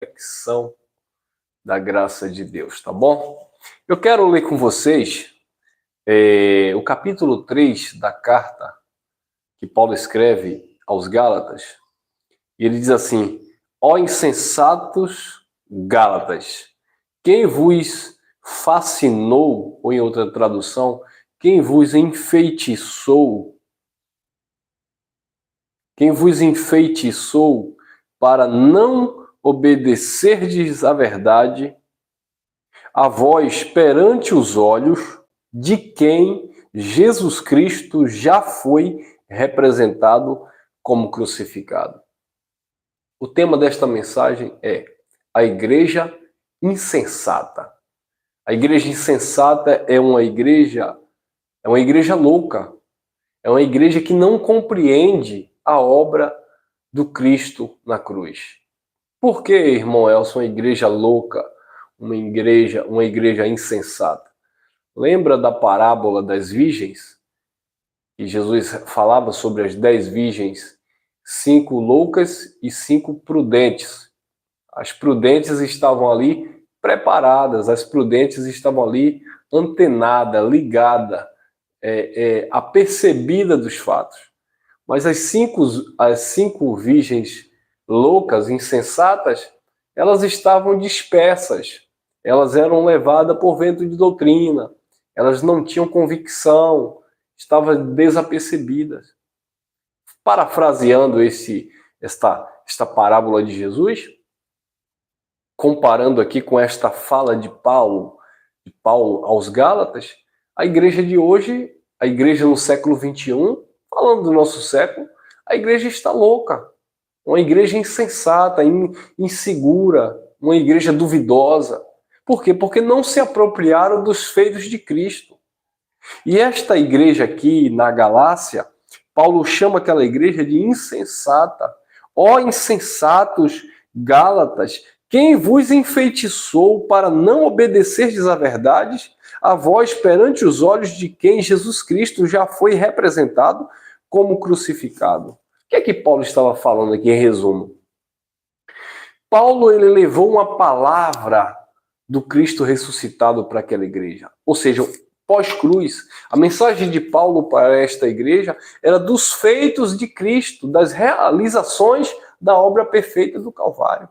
reflexão da graça de Deus, tá bom? Eu quero ler com vocês o capítulo 3 da carta que Paulo escreve aos Gálatas. E ele diz assim: ó insensatos Gálatas, quem vos fascinou, ou em outra tradução, quem vos enfeitiçou para não obedecerdes à verdade, a vós perante os olhos de quem Jesus Cristo já foi representado como crucificado. O tema desta mensagem é a igreja insensata. A igreja insensata é uma igreja louca. É uma igreja que não compreende a obra do Cristo na cruz. Por que, irmão Elson, uma igreja louca, uma igreja insensata? Lembra da parábola das virgens? Que Jesus falava sobre as 10 virgens, 5 loucas e 5 prudentes. As prudentes estavam ali preparadas, as prudentes estavam ali antenadas, ligadas, apercebidas dos fatos. Mas as cinco virgens loucas, insensatas, elas estavam dispersas. Elas eram levadas por vento de doutrina. Elas não tinham convicção, estavam desapercebidas. Parafraseando esta parábola de Jesus, comparando aqui com esta fala de Paulo aos Gálatas, a igreja de hoje, a igreja no século XXI, falando do nosso século, a igreja está louca. Uma igreja insensata, insegura, uma igreja duvidosa. Por quê? Porque não se apropriaram dos feitos de Cristo. E esta igreja aqui na Galácia, Paulo chama aquela igreja de insensata. Ó insensatos Gálatas, quem vos enfeitiçou para não obedecerdes à verdade, a vós perante os olhos de quem Jesus Cristo já foi representado como crucificado? O que é que Paulo estava falando aqui em resumo? Paulo ele levou uma palavra do Cristo ressuscitado para aquela igreja. Ou seja, pós-cruz, a mensagem de Paulo para esta igreja era dos feitos de Cristo, das realizações da obra perfeita do Calvário.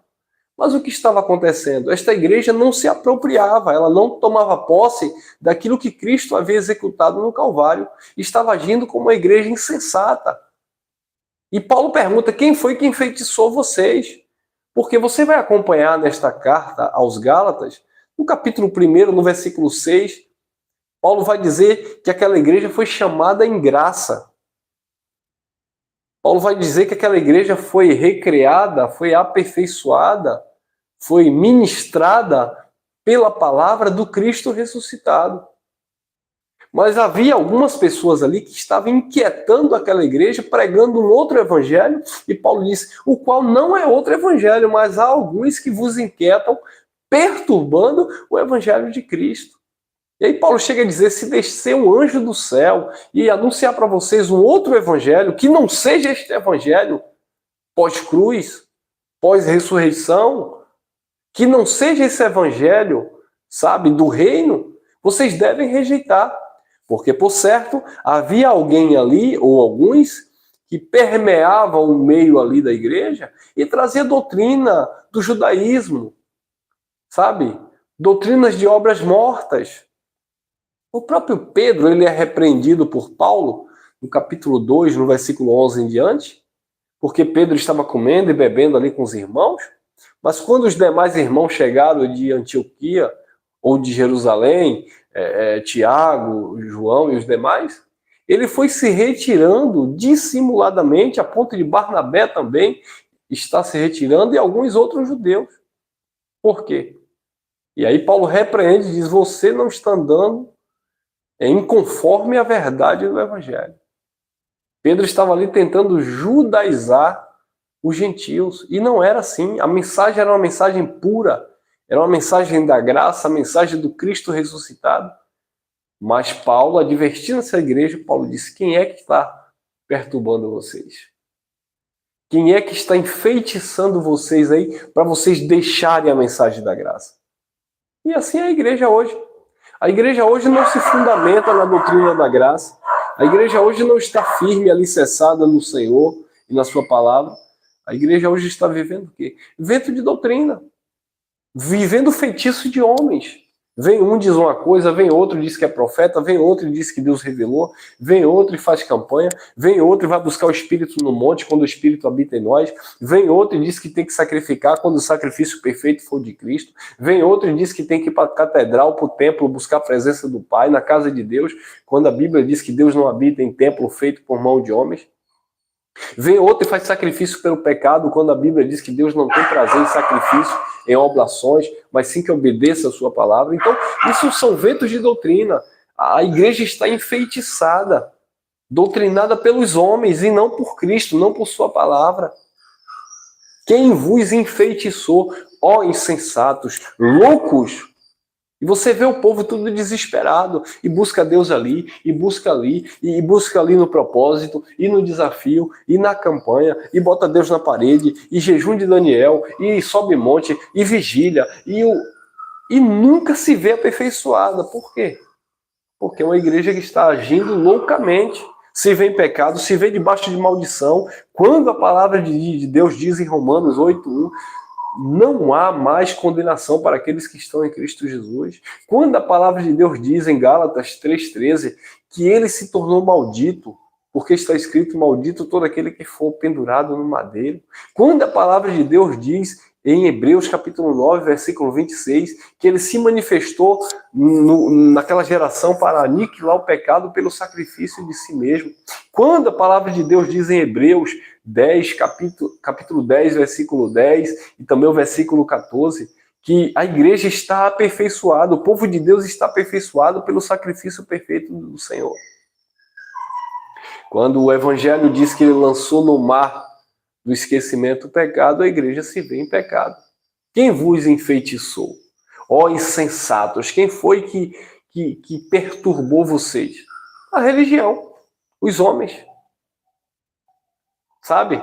Mas o que estava acontecendo? Esta igreja não se apropriava, ela não tomava posse daquilo que Cristo havia executado no Calvário. Estava agindo como uma igreja insensata. E Paulo pergunta: quem foi que enfeitiçou vocês? Porque você vai acompanhar nesta carta aos Gálatas, no capítulo 1, no versículo 6, Paulo vai dizer que aquela igreja foi chamada em graça. Paulo vai dizer que aquela igreja foi recriada, foi aperfeiçoada, foi ministrada pela palavra do Cristo ressuscitado. Mas havia algumas pessoas ali que estavam inquietando aquela igreja, pregando um outro evangelho, e Paulo disse, o qual não é outro evangelho, mas há alguns que vos inquietam, perturbando o evangelho de Cristo. E aí Paulo chega a dizer, se descer um anjo do céu e anunciar para vocês um outro evangelho, que não seja este evangelho pós-cruz, pós-ressurreição, que não seja esse evangelho, sabe, do reino, vocês devem rejeitar. Porque, por certo, havia alguém ali, ou alguns, que permeavam o meio ali da igreja e trazia doutrina do judaísmo, sabe? Doutrinas de obras mortas. O próprio Pedro, ele é repreendido por Paulo, no capítulo 2, no versículo 11 em diante, porque Pedro estava comendo e bebendo ali com os irmãos, mas quando os demais irmãos chegaram de Antioquia ou de Jerusalém, Tiago, João e os demais, ele foi se retirando dissimuladamente, a ponto de Barnabé também estar se retirando e alguns outros judeus. Por quê? E aí Paulo repreende e diz, você não está andando inconforme a verdade do evangelho. Pedro estava ali tentando judaizar os gentios, e não era assim. A mensagem era uma mensagem pura, era uma mensagem da graça, a mensagem do Cristo ressuscitado. Mas Paulo, advertindo essa igreja, Paulo disse, quem é que está perturbando vocês? Quem é que está enfeitiçando vocês aí para vocês deixarem a mensagem da graça? E assim é a igreja hoje. A igreja hoje não se fundamenta na doutrina da graça. A igreja hoje não está firme, alicerçada no Senhor e na sua palavra. A igreja hoje está vivendo o quê? Vento de doutrina. Vivendo o feitiço de homens. Vem um diz uma coisa, vem outro diz que é profeta, vem outro e diz que Deus revelou, vem outro e faz campanha, vem outro e vai buscar o Espírito no monte quando o Espírito habita em nós, vem outro e diz que tem que sacrificar quando o sacrifício perfeito for de Cristo, vem outro e diz que tem que ir para a catedral, para o templo, buscar a presença do Pai, na casa de Deus, quando a Bíblia diz que Deus não habita em templo feito por mão de homens. Vem outro e faz sacrifício pelo pecado, quando a Bíblia diz que Deus não tem prazer em sacrifício, em oblações, mas sim que obedeça a sua palavra. Então, isso são ventos de doutrina. A igreja está enfeitiçada, doutrinada pelos homens e não por Cristo, não por sua palavra. Quem vos enfeitiçou, ó insensatos, loucos? E você vê o povo tudo desesperado, e busca Deus ali, e busca ali no propósito, e no desafio, e na campanha, e bota Deus na parede, e jejum de Daniel, e sobe monte, e vigília, e nunca se vê aperfeiçoada. Por quê? Porque é uma igreja que está agindo loucamente, se vê em pecado, se vê debaixo de maldição, quando a palavra de Deus diz em Romanos 8:1, não há mais condenação para aqueles que estão em Cristo Jesus. Quando a palavra de Deus diz em Gálatas 3:13 que ele se tornou maldito, porque está escrito: maldito todo aquele que for pendurado no madeiro. Quando a palavra de Deus diz em Hebreus capítulo 9, versículo 26, que ele se manifestou naquela geração para aniquilar o pecado pelo sacrifício de si mesmo. Quando a palavra de Deus diz em Hebreus 10, capítulo 10, versículo 10, e também o versículo 14, que a igreja está aperfeiçoada, o povo de Deus está aperfeiçoado pelo sacrifício perfeito do Senhor. Quando o Evangelho diz que ele lançou no mar do esquecimento o pecado, a igreja se vê em pecado. Quem vos enfeitiçou? Ó insensatos, quem foi que perturbou vocês? A religião, os homens. Sabe?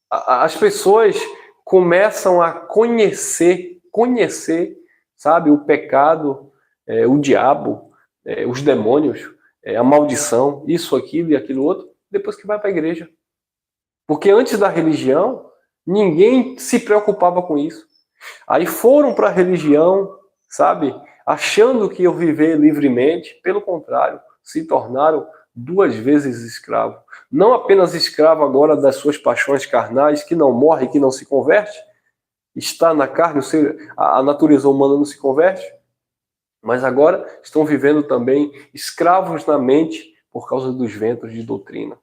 As pessoas começam a conhecer, sabe, o pecado, o diabo, os demônios, a maldição, isso, aquilo e aquilo outro, depois que vai para a igreja. Porque antes da religião, ninguém se preocupava com isso. Aí foram para a religião, sabe, achando que iam viver livremente, pelo contrário, se tornaram 2 vezes escravo. Não apenas escravo agora das suas paixões carnais, que não morre, que não se converte, está na carne, a natureza humana não se converte, mas agora estão vivendo também escravos na mente por causa dos ventos de doutrina.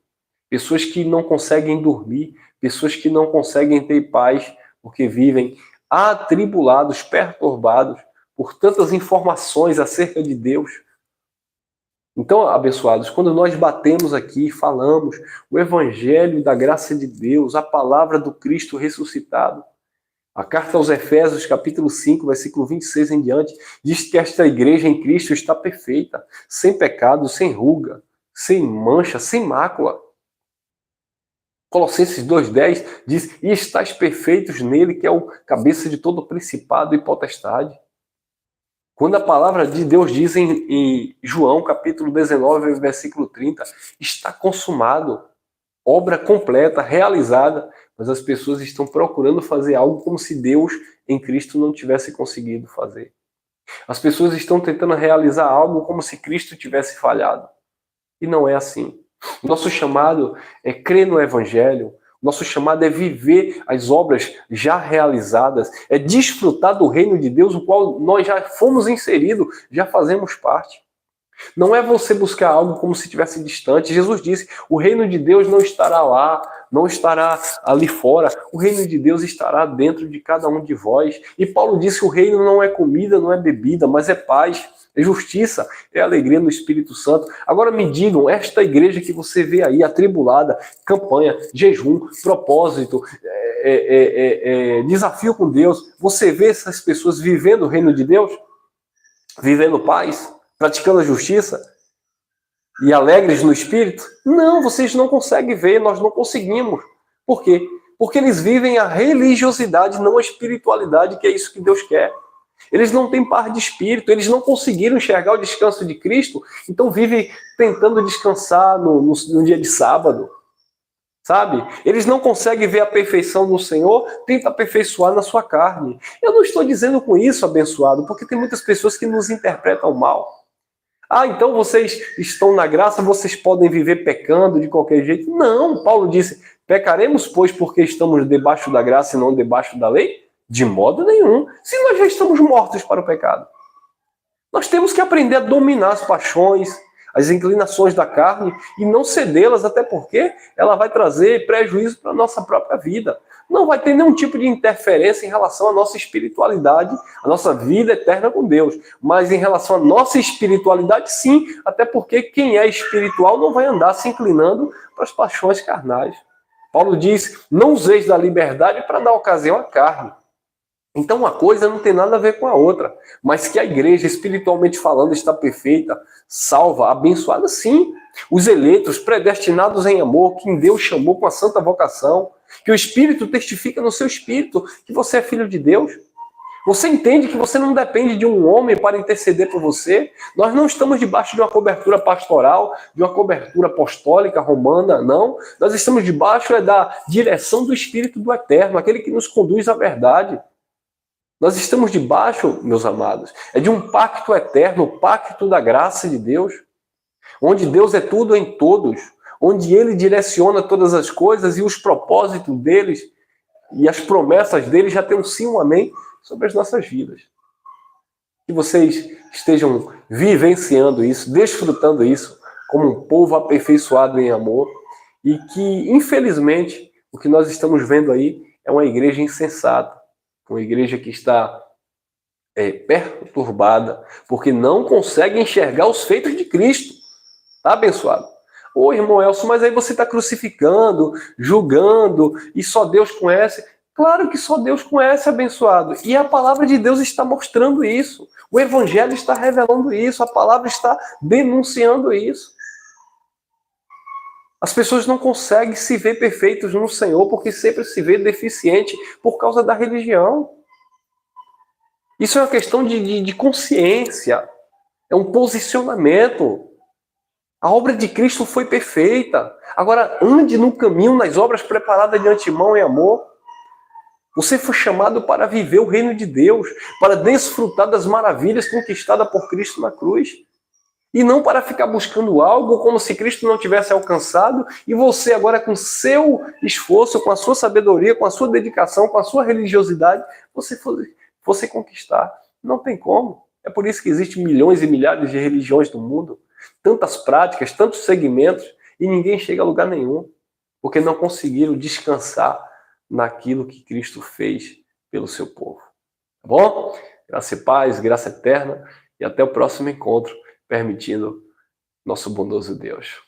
Pessoas que não conseguem dormir, pessoas que não conseguem ter paz, porque vivem atribulados, perturbados por tantas informações acerca de Deus. Então, abençoados, quando nós batemos aqui, falamos o evangelho da graça de Deus, a palavra do Cristo ressuscitado, a carta aos Efésios, capítulo 5, versículo 26 em diante, diz que esta igreja em Cristo está perfeita, sem pecado, sem ruga, sem mancha, sem mácula. Colossenses 2:10 diz: e estáis perfeitos nele, que é o cabeça de todo principado e potestade. Quando a palavra de Deus diz em João, capítulo 19, versículo 30, está consumado, obra completa, realizada, mas as pessoas estão procurando fazer algo como se Deus em Cristo não tivesse conseguido fazer. As pessoas estão tentando realizar algo como se Cristo tivesse falhado. E não é assim. Nosso chamado é crer no Evangelho, nosso chamado é viver as obras já realizadas, é desfrutar do reino de Deus, o qual nós já fomos inseridos, já fazemos parte. Não é você buscar algo como se estivesse distante. Jesus disse, o reino de Deus não estará lá, não estará ali fora, o reino de Deus estará dentro de cada um de vós. E Paulo disse, o reino não é comida, não é bebida, mas é paz, é justiça, é alegria no Espírito Santo. Agora me digam, esta igreja que você vê aí, atribulada, campanha, jejum, propósito, desafio com Deus, você vê essas pessoas vivendo o reino de Deus? Vivendo paz? Praticando a justiça? E alegres no Espírito? Não, vocês não conseguem ver, nós não conseguimos. Por quê? Porque eles vivem a religiosidade, não a espiritualidade, que é isso que Deus quer. Eles não têm paz de espírito, eles não conseguiram enxergar o descanso de Cristo, então vivem tentando descansar no dia de sábado. Sabe? Eles não conseguem ver a perfeição no Senhor, tenta aperfeiçoar na sua carne. Eu não estou dizendo com isso, abençoado, porque tem muitas pessoas que nos interpretam mal. Ah, então vocês estão na graça, vocês podem viver pecando de qualquer jeito. Não, Paulo disse, pecaremos, pois, porque estamos debaixo da graça e não debaixo da lei? De modo nenhum. Se nós já estamos mortos para o pecado. Nós temos que aprender a dominar as paixões, as inclinações da carne e não cedê-las, até porque ela vai trazer prejuízo para a nossa própria vida. Não vai ter nenhum tipo de interferência em relação à nossa espiritualidade, à nossa vida eterna com Deus. Mas em relação à nossa espiritualidade, sim, até porque quem é espiritual não vai andar se inclinando para as paixões carnais. Paulo diz, não useis da liberdade para dar ocasião à carne. Então uma coisa não tem nada a ver com a outra, mas que a igreja, espiritualmente falando, está perfeita, salva, abençoada, sim. Os eleitos, predestinados em amor, quem Deus chamou com a santa vocação, que o Espírito testifica no seu espírito que você é filho de Deus. Você entende que você não depende de um homem para interceder por você? Nós não estamos debaixo de uma cobertura pastoral, de uma cobertura apostólica romana, não. Nós estamos debaixo da direção do Espírito do Eterno, aquele que nos conduz à verdade. Nós estamos debaixo, meus amados, de um pacto eterno, o pacto da graça de Deus, onde Deus é tudo em todos, onde Ele direciona todas as coisas e os propósitos deles e as promessas dele já tem um sim, um amém sobre as nossas vidas. Que vocês estejam vivenciando isso, desfrutando isso, como um povo aperfeiçoado em amor, e que, infelizmente, o que nós estamos vendo aí é uma igreja insensata, uma igreja que está perturbada, porque não consegue enxergar os feitos de Cristo. Tá, abençoado? Ô, irmão Elcio, mas aí você está crucificando, julgando, e só Deus conhece. Claro que só Deus conhece, abençoado. E a palavra de Deus está mostrando isso. O Evangelho está revelando isso. A palavra está denunciando isso. As pessoas não conseguem se ver perfeitos no Senhor porque sempre se vê deficiente por causa da religião. Isso é uma questão de consciência. É um posicionamento. A obra de Cristo foi perfeita. Agora, ande no caminho, nas obras preparadas de antemão em amor. Você foi chamado para viver o reino de Deus, para desfrutar das maravilhas conquistadas por Cristo na cruz. E não para ficar buscando algo como se Cristo não tivesse alcançado e você agora com seu esforço, com a sua sabedoria, com a sua dedicação, com a sua religiosidade, você fosse conquistar. Não tem como. É por isso que existem milhões e milhares de religiões no mundo, tantas práticas, tantos segmentos, e ninguém chega a lugar nenhum, porque não conseguiram descansar naquilo que Cristo fez pelo seu povo. Tá bom? Graça e paz, graça eterna, e até o próximo encontro, permitindo nosso bondoso Deus.